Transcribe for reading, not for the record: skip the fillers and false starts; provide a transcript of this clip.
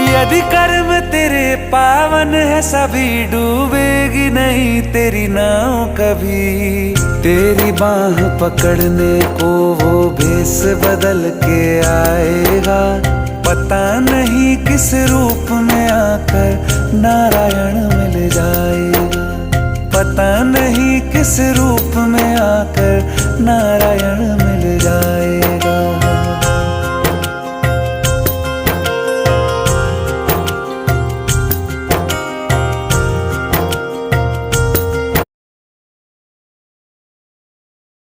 यदि कर्म तेरे पावन है सभी, डूबेगी नहीं तेरी नाव कभी। तेरी बाह पकड़ने को वो भेष बदल के आएगा, पता नहीं किस रूप में आकर नारायण मिल जाएगा। पता नहीं किस रूप में आकर नारायण